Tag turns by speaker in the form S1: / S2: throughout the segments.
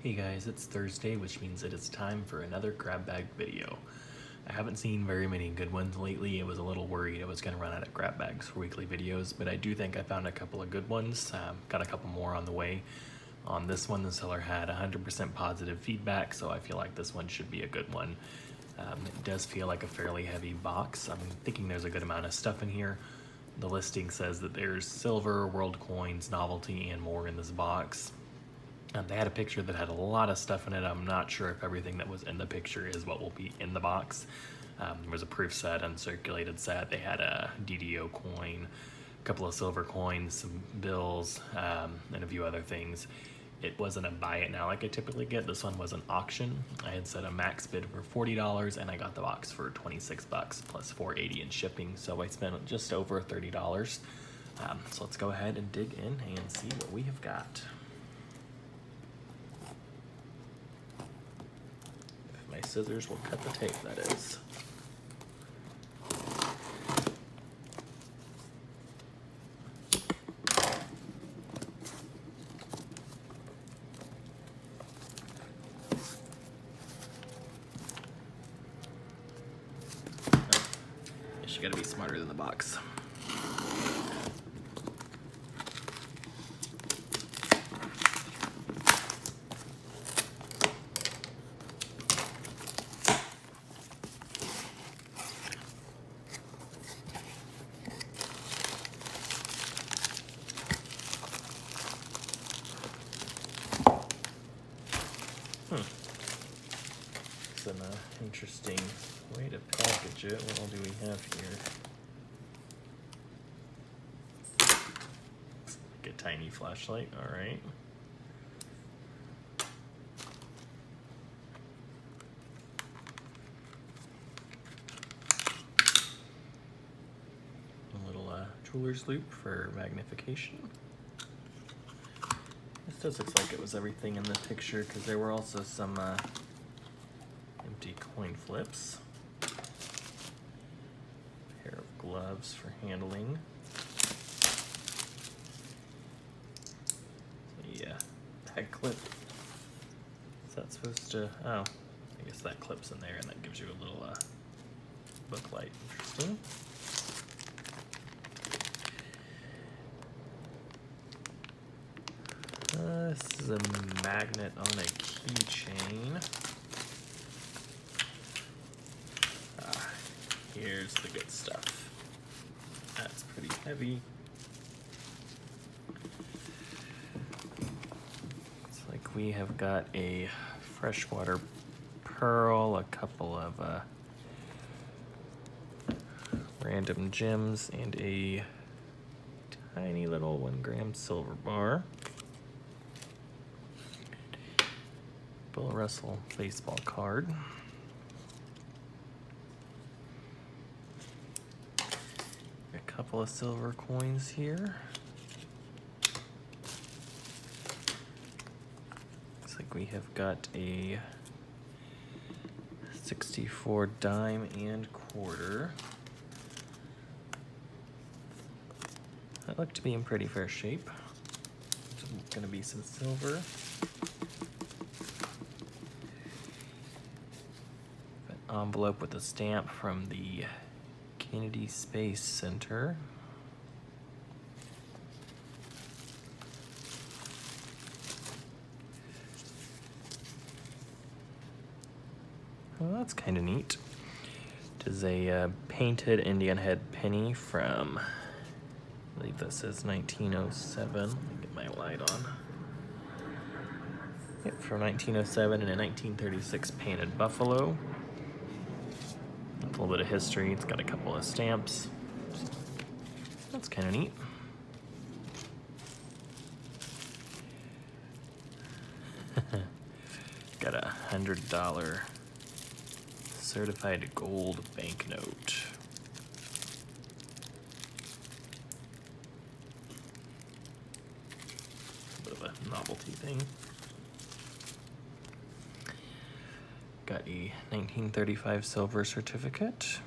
S1: Hey guys, it's Thursday, which means it is time for another grab bag video. I haven't seen very many good ones lately. I was a little worried I was going to run out of grab bags for weekly videos, but I do think I found a couple of good ones. Got a couple more on the way. On this one, the seller had 100% positive feedback, so I feel like this one should be a good one. It does feel like a fairly heavy box. I'm thinking there's a good amount of stuff in here. The listing says that there's silver, world coins, novelty, and more in this box. They had a picture that had a lot of stuff in it. I'm not sure if everything that was in the picture is what will be in the box. There was a proof set, uncirculated set. They had a DDO coin, a couple of silver coins, some bills, and a few other things. It wasn't a buy it now like I typically get. This one was an auction. I had set a max bid for $40 and I got the box for 26 bucks plus $4.80 in shipping. So I spent just over $30. So let's go ahead and dig in and see what we have got. My scissors will cut the tape, that is. You gotta be smarter than the box. It's an interesting way to package it. What all do we have here? Like a tiny flashlight, all right. A little jeweler's loop for magnification. This does look like it was everything in the picture because there were also some empty coin flips. A pair of gloves for handling. The bag clip. Is that supposed to, oh, I guess that clips in there and that gives you a little book light. Interesting. This is a magnet on a keychain. Here's the good stuff. That's pretty heavy. Looks like we have got a freshwater pearl, a couple of random gems, and a tiny little 1 gram silver bar. Bill Russell baseball card. A couple of silver coins here. Looks like we have got a 64 dime and quarter. That looked to be in pretty fair shape. There's gonna be some silver. Envelope with a stamp from the Kennedy Space Center. Well, that's kind of neat. It is a painted Indian head penny from, I believe that says 1907. Let me get my light on. Yep, from 1907 and a 1936 painted buffalo. A little bit of history. It's got a couple of stamps. That's kind of neat. Got a $100 certified gold banknote. A bit of a novelty thing. Got a 1935 silver certificate.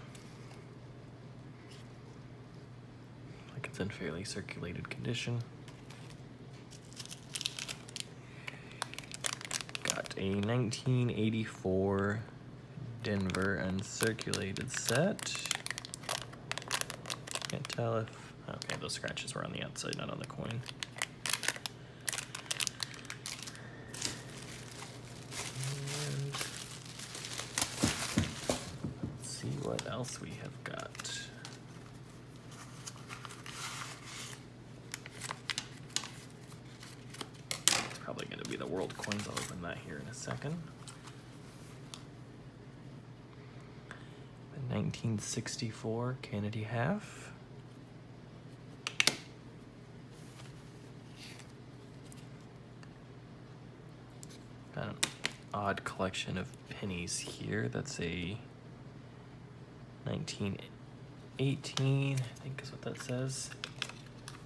S1: Like it's in fairly circulated condition. a 1984 Denver uncirculated set. Can't tell if, okay, those scratches were on the outside, not on the coin. And let's see what else we have got. It's probably going to be the world coins. I'll open that here in a second. 1964 Kennedy half. Got an odd collection of pennies here. That's a 1918, I think is what that says.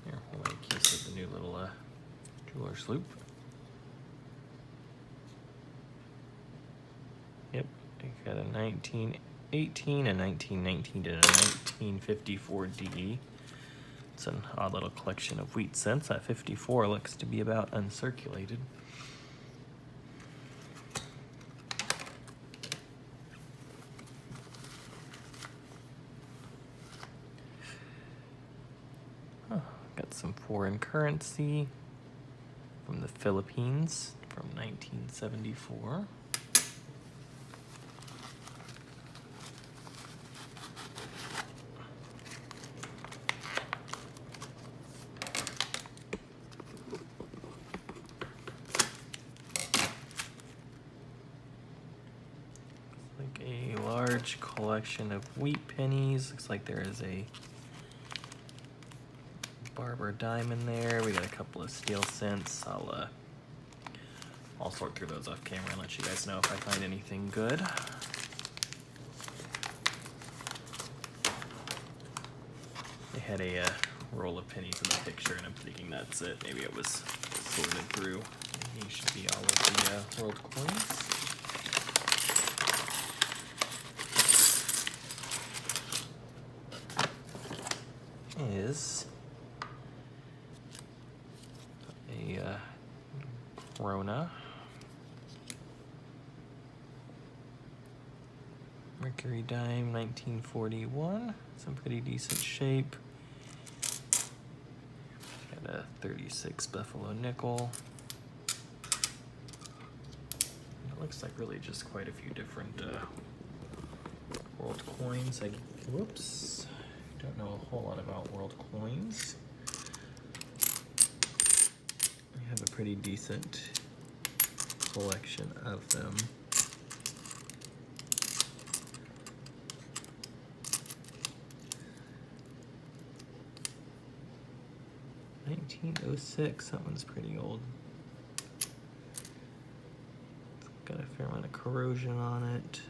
S1: Here, we'll make use of the new little jeweler's loop. Yep, I got a 1918, a 1919, and a 1954 DE. It's an odd little collection of wheat cents. That 54 looks to be about uncirculated. Got some foreign currency from the Philippines from 1974. Like a large collection of wheat pennies. Looks like there is a Barber dime in there. We got a couple of steel cents. I'll sort through those off camera and let you guys know if I find anything good. They had a roll of pennies in the picture, and I'm thinking that's it. Maybe it was sorted through. He should be all of the world coins. Is a Corona, Mercury dime, 1941, some pretty decent shape. Got a 36 Buffalo nickel. It looks like really just quite a few different world coins. Whoops, don't know a whole lot about world coins. I have a pretty decent collection of them. (1906), that one's pretty old. Got a fair amount of corrosion on it.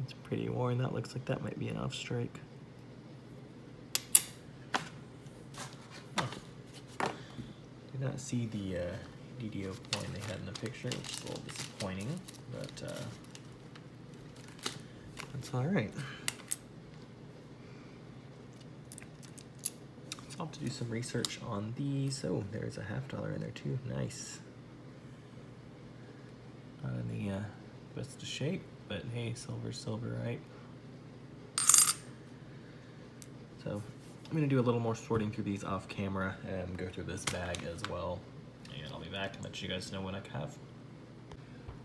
S1: It's pretty worn. That looks like that might be an off strike. Huh. Did not see the DDO coin they had in the picture, which is a little disappointing, but that's all right. So I'll have to do some research on these. Oh, there's a $50 in there too. Nice. Not in the best of shape, but hey, silver's silver, right? So I'm gonna do a little more sorting through these off camera and go through this bag as well. And I'll be back and let you guys know what I have.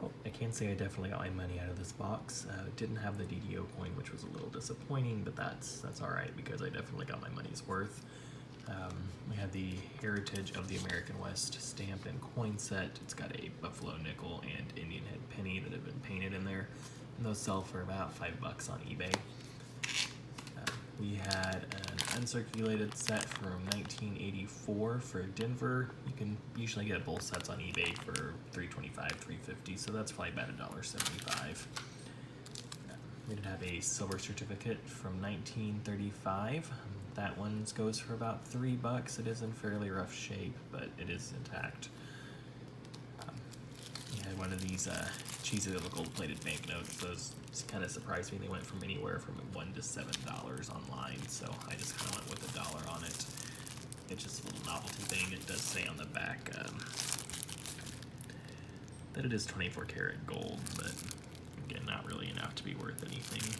S1: Oh, I can say I definitely got my money out of this box. Didn't have the DDO coin, which was a little disappointing, but that's all right because I definitely got my money's worth. We have the Heritage of the American West stamp and coin set. It's got a Buffalo nickel and Indian head penny that have been painted in there. And those sell for about $5 on eBay. We had an uncirculated set from 1984 for Denver. You can usually get both sets on eBay for $3.25, $3.50, so that's probably about $1.75. We did have a silver certificate from 1935. That one goes for about $3. It is in fairly rough shape, but it is intact. We had one of these cheesy little gold-plated banknotes. Those kind of surprised me. They went from anywhere from $1 to $7 online, so I just kind of went with $1 on it. It's just a little novelty thing. It does say on the back that it is 24 karat gold, but again, not really enough to be worth anything.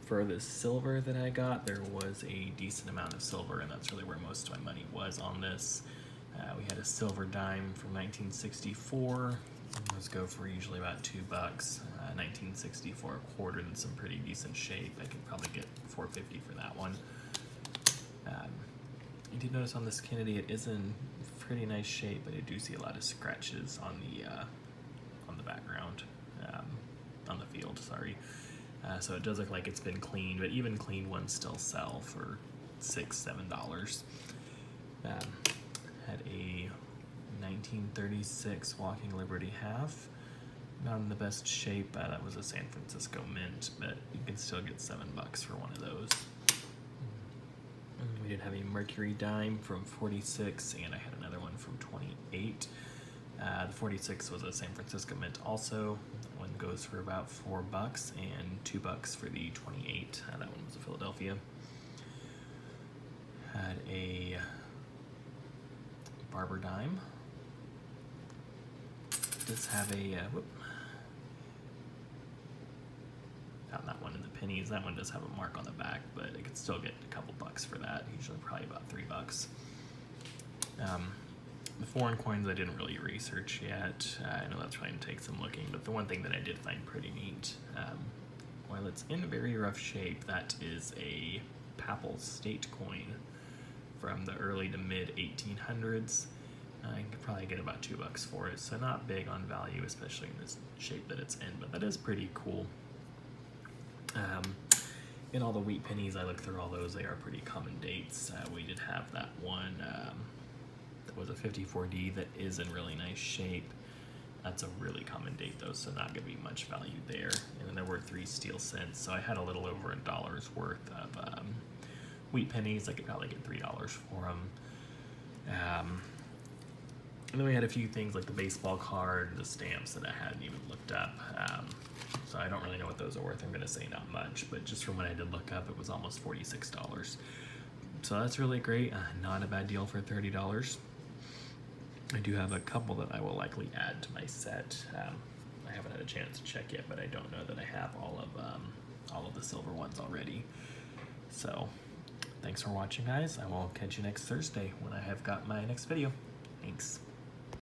S1: For the silver that I got, there was a decent amount of silver, and that's really where most of my money was on this. We had a silver dime from 1964. Those go for usually about $2. 1964 quarter in some pretty decent shape. I could probably get $4.50 for that one. You did notice on this Kennedy, it is in pretty nice shape, but I do see a lot of scratches on the background, on the field. Sorry. So it does look like it's been cleaned, but even clean ones still sell for $6, $7. Had a 1936 Walking Liberty half. Not in the best shape. That was a San Francisco mint, but you can still get $7 for one of those. We did have a Mercury dime from 46, and I had another one from 28. The 46 was a San Francisco mint also. That one goes for about $4 and $2 for the 28. That one was a Philadelphia. Had a Barber dime. Does have a found that one in the pennies. That one does have a mark on the back, but it could still get a couple bucks for that. Usually probably about $3. The foreign coins I didn't really research yet. I know that's going to take some looking, but the one thing that I did find pretty neat, while it's in very rough shape, that is a Papal State coin from the early to mid 1800s. You could probably get about $2 for it, so not big on value, especially in this shape that it's in, but that is pretty cool. In all the wheat pennies, I looked through all those, they are pretty common dates. We did have that one that was a 54D that is in really nice shape. That's a really common date though, so not gonna be much value there. And then there were 3 steel cents, so I had a little over $1 worth of wheat pennies. I could probably get $3 for them. And then we had a few things like the baseball card, the stamps that I hadn't even looked up. So I don't really know what those are worth. I'm gonna say not much, but just from what I did look up, it was almost $46. So that's really great. Not a bad deal for $30. I do have a couple that I will likely add to my set. I haven't had a chance to check yet, but I don't know that I have all of the silver ones already. So thanks for watching, guys. I will catch you next Thursday when I have got my next video. Thanks.